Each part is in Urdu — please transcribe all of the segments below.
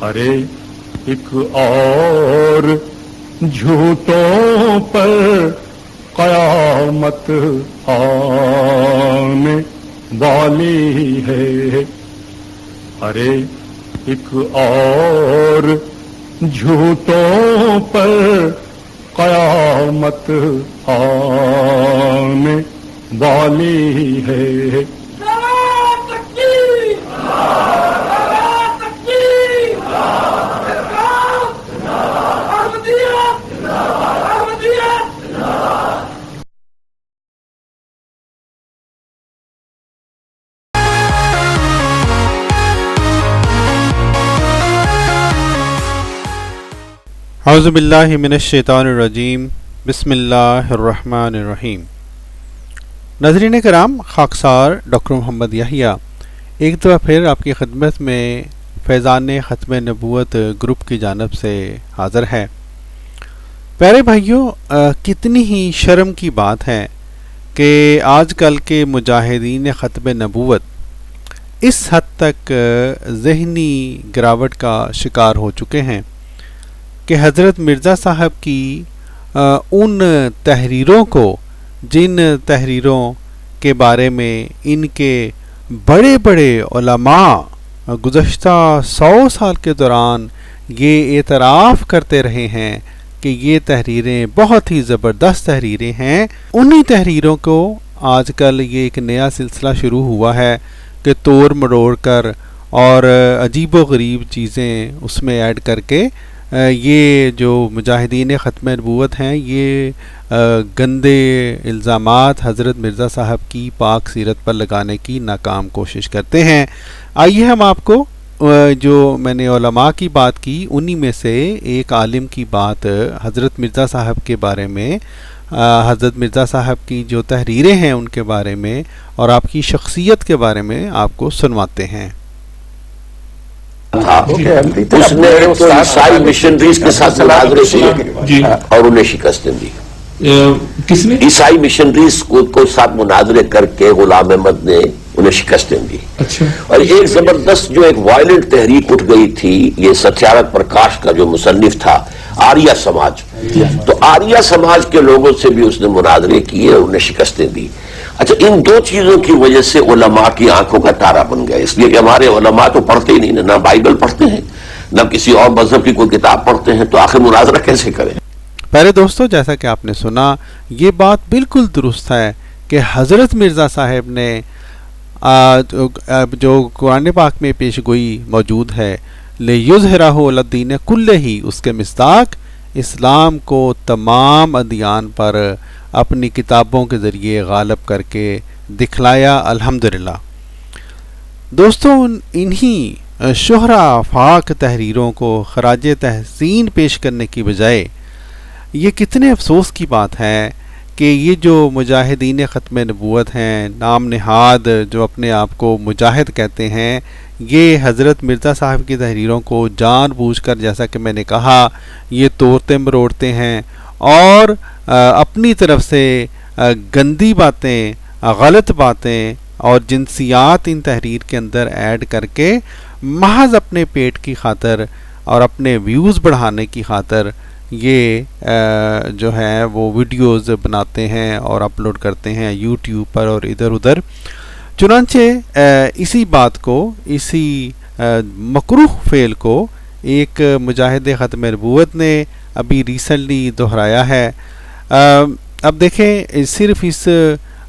ارے ایک اور جھوٹوں پر قیامت آنے والی ہے. ارے ایک اور جھوٹوں پر قیامت آنے والی ہے. اعوذ باللہ من الشیطان الرجیم. بسم اللہ الرحمن الرحیم. ناظرین کرام، خاکسار ڈاکٹر محمد یحییٰ ایک دفعہ پھر آپ کی خدمت میں فیضان ختم نبوت گروپ کی جانب سے حاضر ہے. پیارے بھائیوں، کتنی ہی شرم کی بات ہے کہ آج کل کے مجاہدین ختم نبوت اس حد تک ذہنی گراوٹ کا شکار ہو چکے ہیں کہ حضرت مرزا صاحب کی ان تحریروں کو، جن تحریروں کے بارے میں ان کے بڑے بڑے علماء گزشتہ 100 سال کے دوران یہ اعتراف کرتے رہے ہیں کہ یہ تحریریں بہت ہی زبردست تحریریں ہیں، انہی تحریروں کو آج کل یہ ایک نیا سلسلہ شروع ہوا ہے کہ توڑ مروڑ کر اور عجیب و غریب چیزیں اس میں ایڈ کر کے یہ جو مجاہدین ختم نبوت ہیں یہ گندے الزامات حضرت مرزا صاحب کی پاک سیرت پر لگانے کی ناکام کوشش کرتے ہیں. آئیے ہم آپ کو جو میں نے علماء کی بات کی انہی میں سے ایک عالم کی بات حضرت مرزا صاحب کے بارے میں، حضرت مرزا صاحب کی جو تحریریں ہیں ان کے بارے میں اور آپ کی شخصیت کے بارے میں آپ کو سنواتے ہیں. اس نے تو عیسائی مشنریز کے ساتھ مناظرے کیے اور انہیں شکستیں دی. کس نے؟ عیسائی مشنریز کو ساتھ مناظرے کر کے غلام احمد نے انہیں شکستیں دی. اچھا. اور ایک زبردست جو ایک وائلنٹ تحریک اٹھ گئی تھی، یہ ستیارتھ پرکاش کا جو مصنف تھا، آریہ سماج، تو آریہ سماج کے لوگوں سے بھی اس نے مناظرے کیے اور انہیں شکستیں دی. اچھا، ان دو چیزوں کی وجہ سے علماء کی آنکھوں کا تارا بن گیا، اس لیے کہ ہمارے علماء تو پڑھتے ہی نہیں، نہ بائبل پڑھتے ہیں نہ کسی اور مذہب کی کوئی کتاب پڑھتے ہیں، تو آخر مناظرہ کیسے کریں؟ پہلے دوستو، جیسا کہ آپ نے سنا، یہ بات بالکل درست ہے کہ حضرت مرزا صاحب نے جو قرآن پاک میں پیش گوئی موجود ہے لِیُظْہِرَہُ عَلَى الدِّینِ کُلِّہِ، اس کے مصداق اسلام کو تمام ادیان پر اپنی کتابوں کے ذریعے غالب کر کے دکھلایا. الحمدللہ. دوستو، انہی شہرہ آفاق تحریروں کو خراج تحسین پیش کرنے کی بجائے یہ کتنے افسوس کی بات ہے کہ یہ جو مجاہدین ختم نبوت ہیں، نام نہاد جو اپنے آپ کو مجاہد کہتے ہیں، یہ حضرت مرزا صاحب کی تحریروں کو جان بوجھ کر، جیسا کہ میں نے کہا، یہ توڑتے مروڑتے ہیں اور اپنی طرف سے گندی باتیں، غلط باتیں اور جنسیات ان تحریر کے اندر ایڈ کر کے محض اپنے پیٹ کی خاطر اور اپنے ویوز بڑھانے کی خاطر یہ جو ہے وہ ویڈیوز بناتے ہیں اور اپلوڈ کرتے ہیں یوٹیوب پر اور ادھر ادھر. چنانچہ اسی بات کو، اسی مکروہ فعل کو ایک مجاہد ختم نبوت نے ابھی ریسنٹلی دہرایا ہے. اب دیکھیں، صرف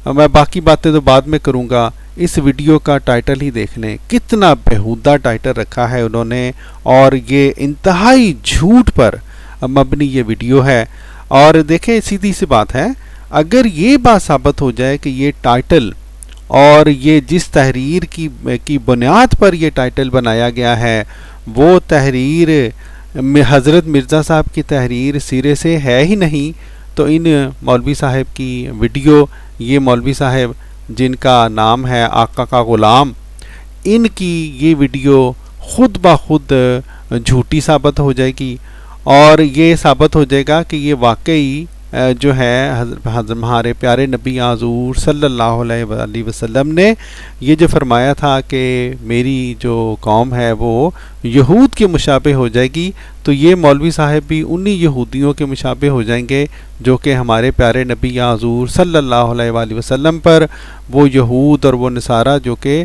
میں باقی باتیں تو بعد میں کروں گا، اس ویڈیو کا ٹائٹل ہی دیکھ لیں، کتنا بیہودہ ٹائٹل رکھا ہے انہوں نے، اور یہ انتہائی جھوٹ پر مبنی یہ ویڈیو ہے. اور دیکھیں، سیدھی سی بات ہے، اگر یہ بات ثابت ہو جائے کہ یہ ٹائٹل اور یہ جس تحریر کی بنیاد پر یہ ٹائٹل بنایا گیا ہے وہ تحریر حضرت مرزا صاحب کی تحریر سرے سے ہے ہی نہیں، تو ان مولوی صاحب کی ویڈیو، یہ مولوی صاحب جن کا نام ہے آقا کا غلام، ان کی یہ ویڈیو خود بخود جھوٹی ثابت ہو جائے گی، اور یہ ثابت ہو جائے گا کہ یہ واقعی جو ہے ہمارے پیارے نبی حضور صلی اللہ علیہ وآلہ وسلم نے یہ جو فرمایا تھا کہ میری جو قوم ہے وہ یہود کے مشابہ ہو جائے گی تو یہ مولوی صاحب بھی انہی یہودیوں کے مشابہ ہو جائیں گے جو کہ ہمارے پیارے نبی حضور صلی اللہ علیہ وآلہ وسلم پر وہ یہود اور وہ نصارہ جو کہ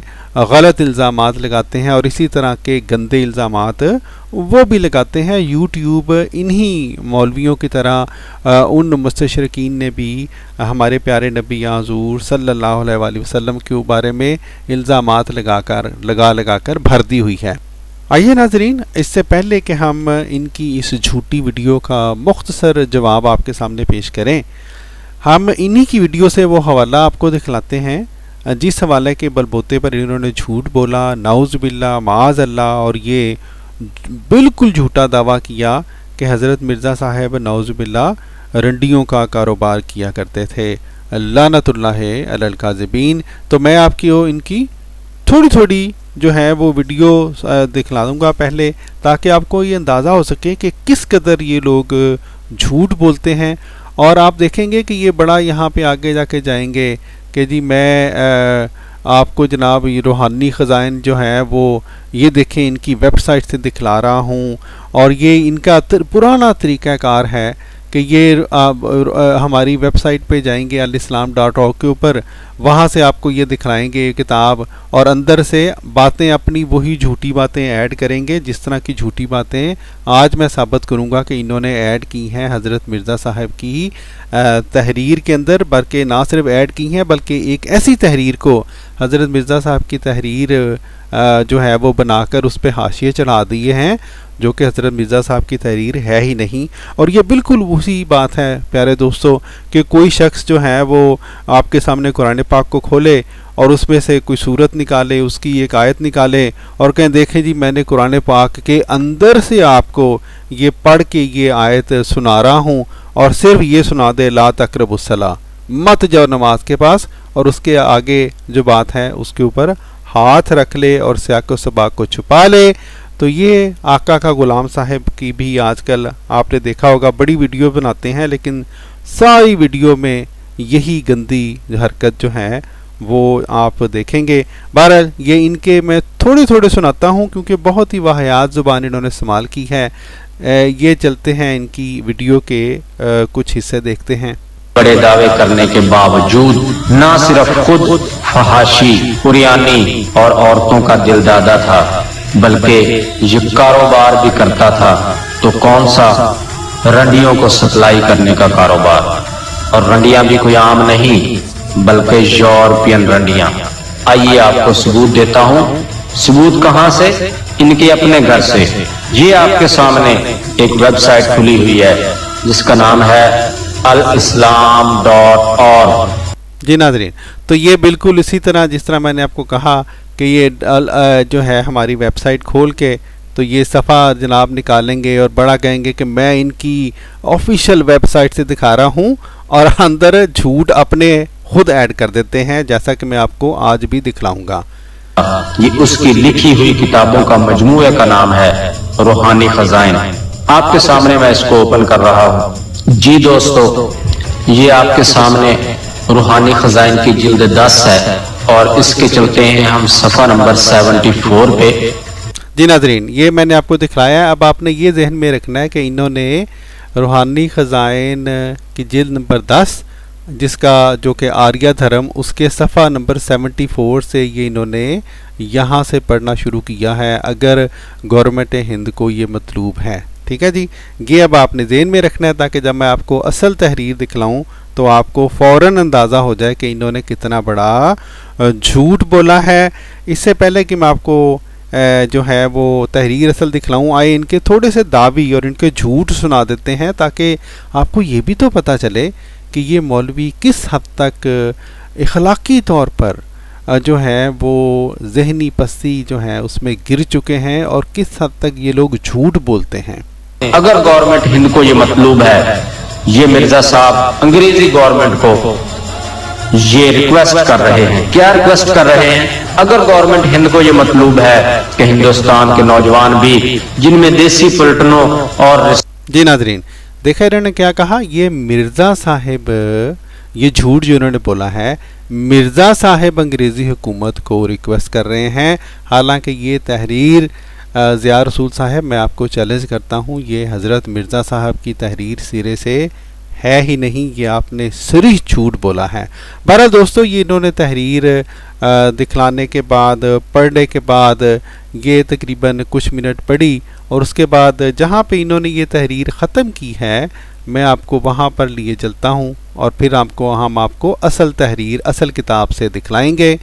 غلط الزامات لگاتے ہیں اور اسی طرح کے گندے الزامات وہ بھی لگاتے ہیں. یوٹیوب انہی مولویوں کی طرح ان مستشرقین نے بھی ہمارے پیارے نبی حضور صلی اللہ علیہ وآلہ وسلم کے بارے میں الزامات لگا کر بھر دی ہوئی ہے. آئیے ناظرین، اس سے پہلے کہ ہم ان کی اس جھوٹی ویڈیو کا مختصر جواب آپ کے سامنے پیش کریں، ہم انہی کی ویڈیو سے وہ حوالہ آپ کو دکھلاتے ہیں جس حوالے کے بلبوتے پر انہوں نے جھوٹ بولا، نعوذ باللہ معاذ اللہ، اور یہ بالکل جھوٹا دعویٰ کیا کہ حضرت مرزا صاحب نعوذ باللہ رنڈیوں کا کاروبار کیا کرتے تھے. لعنت اللہ علی الکاذبین. تو میں آپ کی ان کی تھوڑی جو ہے وہ ویڈیو دکھلا دوں گا پہلے، تاکہ آپ کو یہ اندازہ ہو سکے کہ کس قدر یہ لوگ جھوٹ بولتے ہیں. اور آپ دیکھیں گے کہ یہ بڑا یہاں پہ آگے جا کے جائیں گے کہ جی میں آپ کو جناب یہ روحانی خزائن جو ہیں وہ یہ دیکھیں ان کی ویب سائٹ سے دکھلا رہا ہوں، اور یہ ان کا پرانا طریقہ کار ہے کہ یہ ہماری ویب سائٹ پہ جائیں گے الاسلام.org کے اوپر، وہاں سے آپ کو یہ دکھلائیں گے کتاب، اور اندر سے باتیں اپنی وہی جھوٹی باتیں ایڈ کریں گے جس طرح کی جھوٹی باتیں آج میں ثابت کروں گا کہ انہوں نے ایڈ کی ہیں حضرت مرزا صاحب کی تحریر کے اندر. بلکہ نہ صرف ایڈ کی ہیں بلکہ ایک ایسی تحریر کو حضرت مرزا صاحب کی تحریر جو ہے وہ بنا کر اس پہ حاشیے چڑھا دیے ہیں جو کہ حضرت مرزا صاحب کی تحریر ہے ہی نہیں. اور یہ بالکل وہی بات ہے پیارے دوستو کہ کوئی شخص جو ہے وہ آپ کے سامنے قرآن پاک کو کھولے اور اس میں سے کوئی صورت نکالے، اس کی ایک آیت نکالے اور کہیں دیکھیں جی میں نے قرآن پاک کے اندر سے آپ کو یہ پڑھ کے یہ آیت سنا رہا ہوں، اور صرف یہ سنا دے لا تقربوا الصلاۃ، مت جاؤ نماز کے پاس، اور اس کے آگے جو بات ہے اس کے اوپر ہاتھ رکھ لے اور سیاق و سباق کو چھپا لے. تو یہ آقا کا غلام صاحب کی بھی آج کل آپ نے دیکھا ہوگا بڑی ویڈیو بناتے ہیں، لیکن ساری ویڈیو میں یہی گندی حرکت جو ہے وہ آپ دیکھیں گے. بہرحال یہ ان کے میں تھوڑے سناتا ہوں کیونکہ بہت ہی واحد زبان انہوں نے استعمال کی ہے. یہ چلتے ہیں ان کی ویڈیو کے کچھ حصے دیکھتے ہیں. بڑے دعوے کرنے کے باوجود نہ صرف خود فحاشی، قریانی اور عورتوں کا دل دادا تھا بلکہ یہ کاروبار بھی کرتا تھا. تو کون سا؟ رنڈیوں کو سپلائی کرنے کا کاروبار. اور رنڈیاں بھی کوئی عام نہیں بلکہ یورپین رنڈیاں. آئیے آپ کو ثبوت دیتا ہوں. ثبوت کہاں سے؟ ان کے اپنے گھر سے. یہ آپ کے سامنے ایک ویب سائٹ کھلی ہوئی ہے جس کا نام ہے الاسلام.org. جی ناظرین، تو یہ بالکل اسی طرح جس طرح میں نے آپ کو کہا کہ یہ جو ہے ہماری ویب سائٹ کھول کے تو یہ صفحہ جناب نکالیں گے اور بڑا کہیں گے کہ میں ان کی آفیشیل ویب سائٹ سے دکھا رہا ہوں، اور اندر جھوٹ اپنے خود ایڈ کر دیتے ہیں جیسا کہ میں آپ کو آج بھی دکھلاؤں گا. یہ اس کی لکھی ہوئی کتابوں کا مجموعے کا نام ہے روحانی خزائن. آپ کے سامنے میں اس کو اوپن کر رہا ہوں. جی دوستو، یہ آپ کے سامنے روحانی خزائن کی جلد 10 ہے اور اس کے چلتے ہیں ہم صفحہ نمبر 74 پہ. جی ناظرین، یہ میں نے آپ کو دکھلایا ہے. اب آپ نے یہ ذہن میں رکھنا ہے کہ انہوں نے روحانی خزائن کی جلد نمبر 10 جس کا جو کہ آریہ دھرم، اس کے صفحہ نمبر 74 سے یہ انہوں نے یہاں سے پڑھنا شروع کیا ہے اگر گورنمنٹ ہند کو یہ مطلوب ہے. ٹھیک ہے جی، یہ اب آپ نے ذہن میں رکھنا ہے تاکہ جب میں آپ کو اصل تحریر دکھلاؤں تو آپ کو فوراً اندازہ ہو جائے کہ انہوں نے کتنا بڑا جھوٹ بولا ہے. اس سے پہلے کہ میں آپ کو جو ہے وہ تحریر اصل دکھلاؤں، آئے ان کے تھوڑے سے دعوی اور ان کے جھوٹ سنا دیتے ہیں تاکہ آپ کو یہ بھی تو پتہ چلے کہ یہ مولوی کس حد تک اخلاقی طور پر جو ہے وہ ذہنی پستی جو ہے اس میں گر چکے ہیں اور کس حد تک یہ لوگ جھوٹ بولتے ہیں. اگر گورنمنٹ ہند کو یہ مطلوب ہے، یہ مرزا صاحب انگریزی گورنمنٹ کو یہ ریکویسٹ کر رہے ہیں. کیا ریکویسٹ کر رہے ہیں؟ اگر گورنمنٹ ہند کو یہ مطلوب ہے کہ ہندوستان کے نوجوان بھی جن میں دیسی پلٹنوں اور جی ناظرین دیکھا انہوں نے کیا کہا، یہ مرزا صاحب، یہ جھوٹ جو انہوں نے بولا ہے، مرزا صاحب انگریزی حکومت کو ریکویسٹ کر رہے ہیں، حالانکہ یہ تحریر ضیاء رسول صاحب میں آپ کو چیلنج کرتا ہوں، یہ حضرت مرزا صاحب کی تحریر سرے سے ہے ہی نہیں، یہ آپ نے صریح جھوٹ بولا ہے۔ بہرحال دوستو، یہ انہوں نے تحریر دکھلانے کے بعد، پڑھنے کے بعد یہ تقریباً کچھ منٹ پڑھی، اور اس کے بعد جہاں پہ انہوں نے یہ تحریر ختم کی ہے میں آپ کو وہاں پر لیے چلتا ہوں، اور پھر ہم آپ کو اصل تحریر اصل کتاب سے دکھلائیں گے۔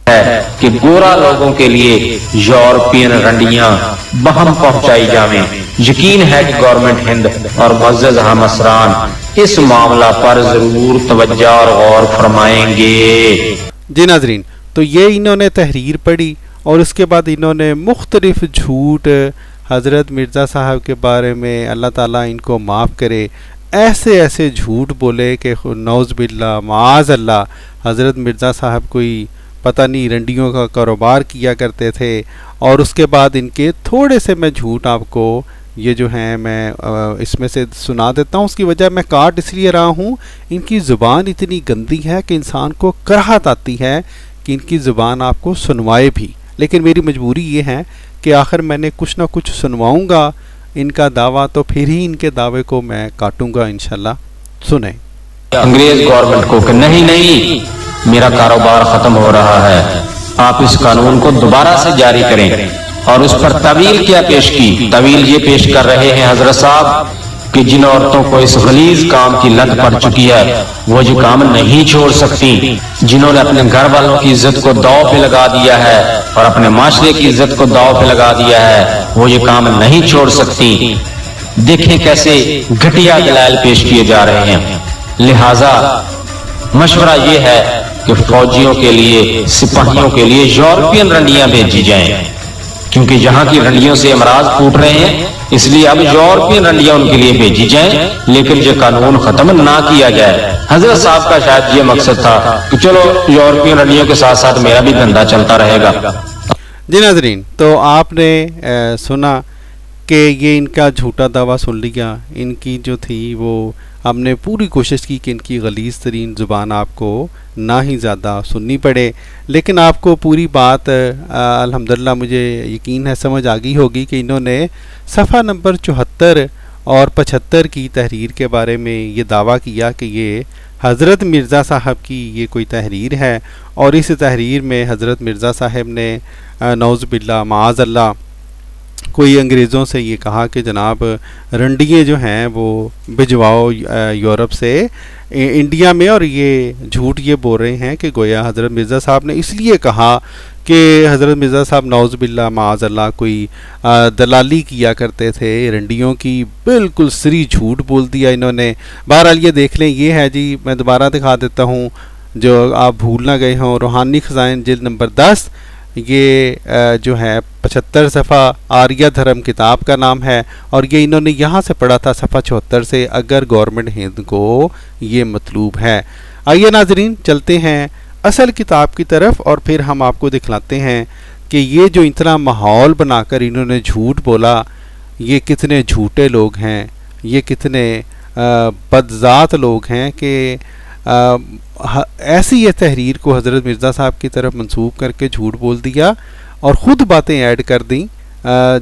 ہے کہ گورا لوگوں کے لیے یورپین رنڈیاں بہم پہنچائی جاویں۔ یقین ہے کہ گورنمنٹ ہند اور معزز ہم اسران اس معاملہ پر ضرور توجہ اور غور فرمائیں گے۔ جی ناظرین، تو یہ انہوں نے تحریر پڑھی، اور اس کے بعد انہوں نے مختلف جھوٹ حضرت مرزا صاحب کے بارے میں، اللہ تعالیٰ ان کو معاف کرے، ایسے جھوٹ بولے کہ نعوذ باللہ معاذ اللہ حضرت مرزا صاحب کوئی پتہ نہیں رنڈیوں کا کاروبار کیا کرتے تھے۔ اور اس کے بعد ان کے تھوڑے سے میں جھوٹ آپ کو یہ جو ہیں میں اس میں سے سنا دیتا ہوں۔ اس کی وجہ میں کاٹ اس لیے رہا ہوں، ان کی زبان اتنی گندی ہے کہ انسان کو کراہت آتی ہے کہ ان کی زبان آپ کو سنوائے بھی، لیکن میری مجبوری یہ ہے کہ آخر میں نے کچھ نہ کچھ سنواؤں گا ان کا دعویٰ، تو پھر ہی ان کے دعوے کو میں کاٹوں گا انشاءاللہ۔ سنیں۔ انگریز گورنمنٹ کو کہ نہیں میرا کاروبار ختم ہو رہا ہے، آپ اس قانون کو دوبارہ سے جاری کریں، اور اس پر طویل کیا پیش کی؟ طویل یہ پیش کر رہے ہیں حضرت صاحب کہ جن عورتوں کو اس غلیظ کام کی لت پڑ چکی ہے وہ یہ کام نہیں چھوڑ سکتی، جنہوں نے اپنے گھر والوں کی عزت کو داؤ پہ لگا دیا ہے اور اپنے معاشرے کی عزت کو داؤ پہ لگا دیا ہے، وہ یہ کام نہیں چھوڑ سکتی۔ دیکھیں کیسے گھٹیا دلائل پیش کیے جا رہے ہیں۔ لہذا مشورہ یہ ہے کہ فوجیوں کے لیے، سپاہیوں کے لیے یورپین رنڈیاں بھیجی جائیں، کیونکہ یہاں کی رنڈیوں سے امراض پھوٹ رہے ہیں، اس لیے اب یورپین رنڈیاں ان کے لیے بھیجی جائیں، لیکن یہ قانون ختم نہ کیا جائے۔ حضرت صاحب کا شاید یہ مقصد تھا کہ چلو یورپین رنڈیوں کے ساتھ ساتھ میرا بھی دھندا چلتا رہے گا۔ جی ناظرین، تو آپ نے سنا کہ یہ ان کا جھوٹا دعویٰ سن لیا۔ ان کی جو تھی وہ ہم نے پوری کوشش کی کہ ان کی غلیظ ترین زبان آپ کو نہ ہی زیادہ سننی پڑے، لیکن آپ کو پوری بات الحمدللہ مجھے یقین ہے سمجھ آ گئی ہوگی کہ انہوں نے صفحہ نمبر 74 اور 75 کی تحریر کے بارے میں یہ دعویٰ کیا کہ یہ حضرت مرزا صاحب کی یہ کوئی تحریر ہے، اور اس تحریر میں حضرت مرزا صاحب نے نعوذ باللہ معاذ اللہ کوئی انگریزوں سے یہ کہا کہ جناب رنڈیے جو ہیں وہ بھجواؤ یورپ سے انڈیا میں، اور یہ جھوٹ یہ بول رہے ہیں کہ گویا حضرت مرزا صاحب نے اس لیے کہا کہ حضرت مرزا صاحب نعوذ باللہ معاذ اللہ کوئی دلالی کیا کرتے تھے رنڈیوں کی۔ بالکل صریح جھوٹ بول دیا انہوں نے۔ بہرحال یہ دیکھ لیں، یہ ہے جی، میں دوبارہ دکھا دیتا ہوں جو آپ بھول نہ گئے ہوں، روحانی خزائن جلد نمبر 10، یہ جو ہے 75 صفحہ آریہ دھرم کتاب کا نام ہے، اور یہ انہوں نے یہاں سے پڑھا تھا صفحہ 74 سے، اگر گورنمنٹ ہند کو یہ مطلوب ہے۔ آئیے ناظرین چلتے ہیں اصل کتاب کی طرف، اور پھر ہم آپ کو دکھلاتے ہیں کہ یہ جو اتنا ماحول بنا کر انہوں نے جھوٹ بولا، یہ کتنے جھوٹے لوگ ہیں، یہ کتنے بدذات لوگ ہیں کہ ایسی یہ تحریر کو حضرت مرزا صاحب کی طرف منسوب کر کے جھوٹ بول دیا، اور خود باتیں ایڈ کر دیں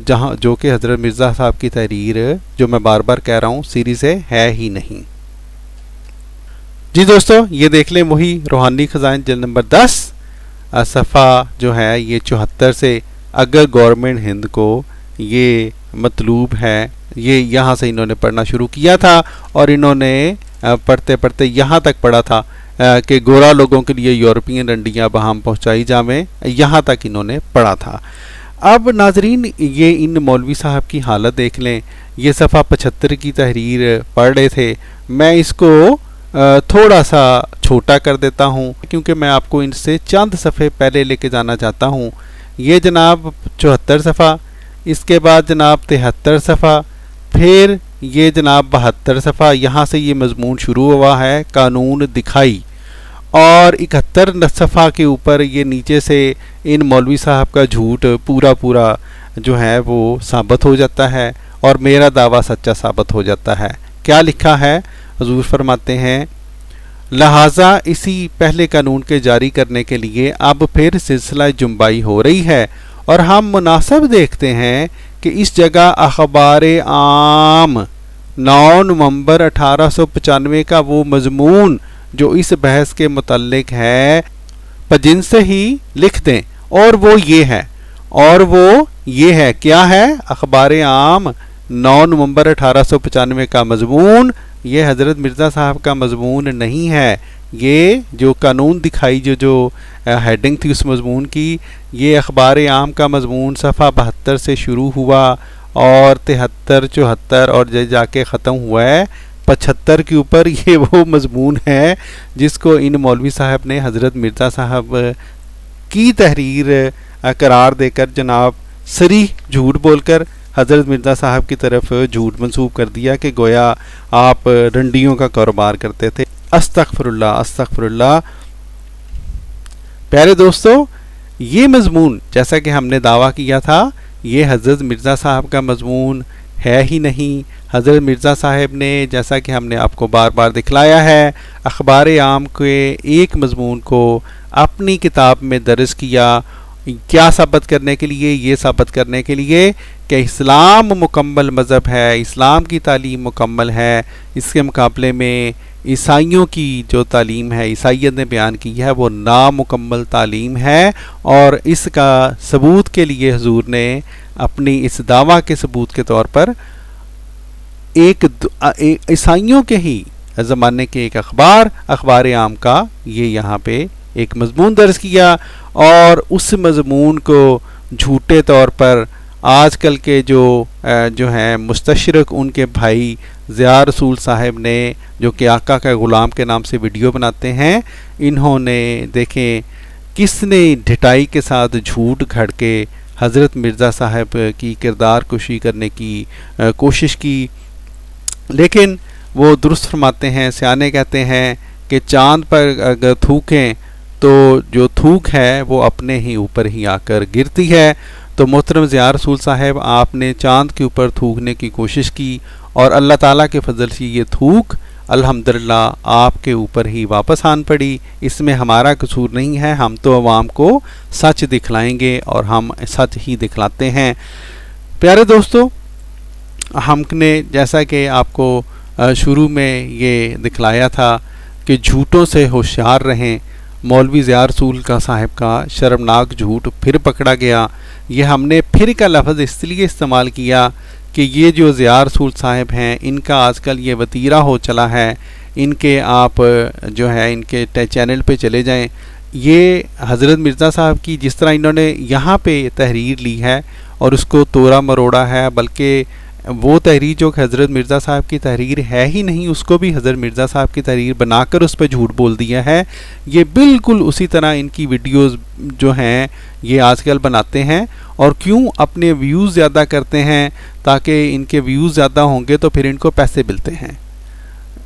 جہاں جو کہ حضرت مرزا صاحب کی تحریر، جو میں بار بار کہہ رہا ہوں، سیری سے ہے ہی نہیں۔ جی دوستو، یہ دیکھ لیں وہی روحانی خزائن جلد نمبر 10 صفحہ جو ہے یہ 74 سے، اگر گورنمنٹ ہند کو یہ مطلوب ہے، یہ یہاں سے انہوں نے پڑھنا شروع کیا تھا، اور انہوں نے پڑھتے پڑھتے یہاں تک پڑھا تھا کہ گورا لوگوں کے لیے یورپین رنڈیاں بہم پہنچائی جاویں، یہاں تک انہوں نے پڑھا تھا۔ اب ناظرین یہ ان مولوی صاحب کی حالت دیکھ لیں، یہ صفحہ 75 کی تحریر پڑھ رہے تھے، میں اس کو تھوڑا سا چھوٹا کر دیتا ہوں کیونکہ میں آپ کو ان سے چند صفحے پہلے لے کے جانا چاہتا ہوں۔ یہ جناب 74 صفحہ، اس کے بعد جناب 73 صفحہ، پھر یہ جناب 72 صفحہ، یہاں سے یہ مضمون شروع ہوا ہے قانون دکھائی، اور 71 صفحہ کے اوپر یہ نیچے سے ان مولوی صاحب کا جھوٹ پورا جو ہے وہ ثابت ہو جاتا ہے، اور میرا دعویٰ سچا ثابت ہو جاتا ہے۔ کیا لکھا ہے؟ حضور فرماتے ہیں لہٰذا اسی پہلے قانون کے جاری کرنے کے لیے اب پھر سلسلہ جنبائی ہو رہی ہے، اور ہم مناسب دیکھتے ہیں کہ اس جگہ اخبار عام 9 نومبر 1895 کا وہ مضمون جو اس بحث کے متعلق ہے بجن سے ہی لکھ دیں، اور وہ یہ ہے کیا ہے؟ اخبار عام 9 نومبر 1895 کا مضمون یہ حضرت مرزا صاحب کا مضمون نہیں ہے. یہ جو قانون دکھائی جو ہیڈنگ تھی اس مضمون کی، یہ اخبار عام کا مضمون صفحہ 72 سے شروع ہوا اور 73 74 اور جا کے ختم ہوا ہے 75 کے اوپر. یہ وہ مضمون ہے جس کو ان مولوی صاحب نے حضرت مرزا صاحب کی تحریر قرار دے کر جناب صریح جھوٹ بول کر حضرت مرزا صاحب کی طرف جھوٹ منسوب کر دیا کہ گویا آپ رنڈیوں کا کاروبار کرتے تھے. استغفر اللہ استغفر اللہ. پیارے دوستو، یہ مضمون جیسا کہ ہم نے دعویٰ کیا تھا یہ حضرت مرزا صاحب کا مضمون ہے ہی نہیں. حضرت مرزا صاحب نے جیسا کہ ہم نے آپ کو بار بار دکھلایا ہے اخبار عام کے ایک مضمون کو اپنی کتاب میں درج کیا. کیا ثابت کرنے کے لیے؟ یہ ثابت کرنے کے لیے کہ اسلام مکمل مذہب ہے، اسلام کی تعلیم مکمل ہے. اس کے مقابلے میں عیسائیوں کی جو تعلیم ہے، عیسائیت نے بیان کی ہے، وہ نامکمل تعلیم ہے. اور اس کا ثبوت کے لیے حضور نے اپنی اس دعویٰ کے ثبوت کے طور پر ایک عیسائیوں کے ہی زمانے کے ایک اخبار عام کا یہ یہاں پہ ایک مضمون درج کیا، اور اس مضمون کو جھوٹے طور پر آج کل کے جو ہیں مستشرق ان کے بھائی ضیاء رسول صاحب نے، جو کہ آقا کا غلام کے نام سے ویڈیو بناتے ہیں، انہوں نے دیکھیں کس نے ڈھٹائی کے ساتھ جھوٹ گھڑ کے حضرت مرزا صاحب کی کردار کشی کرنے کی کوشش کی. لیکن وہ درست فرماتے ہیں، سیانے کہتے ہیں کہ چاند پر اگر تھوکیں تو جو تھوک ہے وہ اپنے ہی اوپر ہی آ کر گرتی ہے. تو محترم ضیاء رسول صاحب، آپ نے چاند کے اوپر تھوکنے کی کوشش کی اور اللہ تعالیٰ کے فضل سے یہ تھوک الحمدللہ آپ کے اوپر ہی واپس آن پڑی. اس میں ہمارا قصور نہیں ہے، ہم تو عوام کو سچ دکھلائیں گے اور ہم سچ ہی دکھلاتے ہیں. پیارے دوستو، ہم نے جیسا کہ آپ کو شروع میں یہ دکھلایا تھا کہ جھوٹوں سے ہوشیار رہیں. مولوی ضیاء رسول کا صاحب کا شرمناک جھوٹ پھر پکڑا گیا. یہ ہم نے پھر کا لفظ اس لیے استعمال کیا کہ یہ جو ضیاء رسول صاحب ہیں ان کا آج کل یہ وتیرہ ہو چلا ہے. ان کے آپ جو ہے ان کے چینل پہ چلے جائیں. یہ حضرت مرزا صاحب کی جس طرح انہوں نے یہاں پہ تحریر لی ہے اور اس کو توڑا مروڑا ہے، بلکہ وہ تحریر جو کہ حضرت مرزا صاحب کی تحریر ہے ہی نہیں اس کو بھی حضرت مرزا صاحب کی تحریر بنا کر اس پہ جھوٹ بول دیا ہے. یہ بالکل اسی طرح ان کی ویڈیوز جو ہیں یہ آج کل بناتے ہیں. اور کیوں؟ اپنے ویوز زیادہ کرتے ہیں، تاکہ ان کے ویوز زیادہ ہوں گے تو پھر ان کو پیسے ملتے ہیں،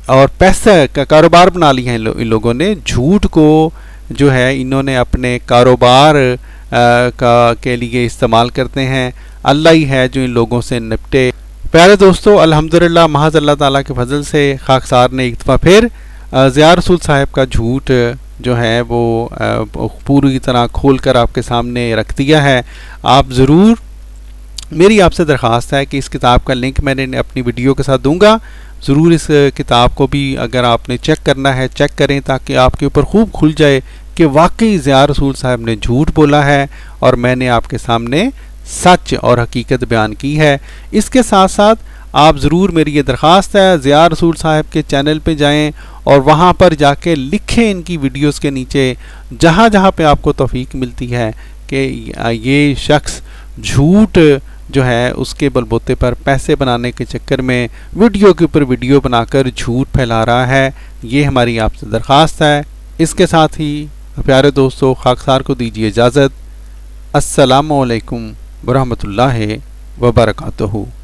اور پیسے کا کاروبار بنا لیا ہے ان لوگوں نے. جھوٹ کو جو ہے انہوں نے اپنے کاروبار کے لیے استعمال کرتے ہیں. اللہ ہی ہے جو ان لوگوں سے نپٹے. پیارے دوستو، الحمدللہ محض اللہ تعالیٰ کے فضل سے خاکسار نے ایک دفعہ پھر ضیاء رسول صاحب کا جھوٹ جو ہے وہ پوری طرح کھول کر آپ کے سامنے رکھ دیا ہے. آپ ضرور، میری آپ سے درخواست ہے کہ اس کتاب کا لنک میں نے اپنی ویڈیو کے ساتھ دوں گا، ضرور اس کتاب کو بھی اگر آپ نے چیک کرنا ہے چیک کریں، تاکہ آپ کے اوپر خوب کھل جائے کہ واقعی ضیاء رسول صاحب نے جھوٹ بولا ہے اور میں نے آپ کے سامنے سچ اور حقیقت بیان کی ہے. اس کے ساتھ ساتھ آپ ضرور، میری یہ درخواست ہے، ضیاء رسول صاحب کے چینل پہ جائیں اور وہاں پر جا کے لکھیں ان کی ویڈیوز کے نیچے جہاں جہاں پہ آپ کو توفیق ملتی ہے کہ یہ شخص جھوٹ جو ہے اس کے بلبوتے پر پیسے بنانے کے چکر میں ویڈیو کے اوپر ویڈیو بنا کر جھوٹ پھیلا رہا ہے. یہ ہماری آپ سے درخواست ہے. اس کے ساتھ ہی پیارے دوستو، خاکسار کو دیجیے اجازت. السلام علیکم ورحمۃ اللہ وبرکاتہ.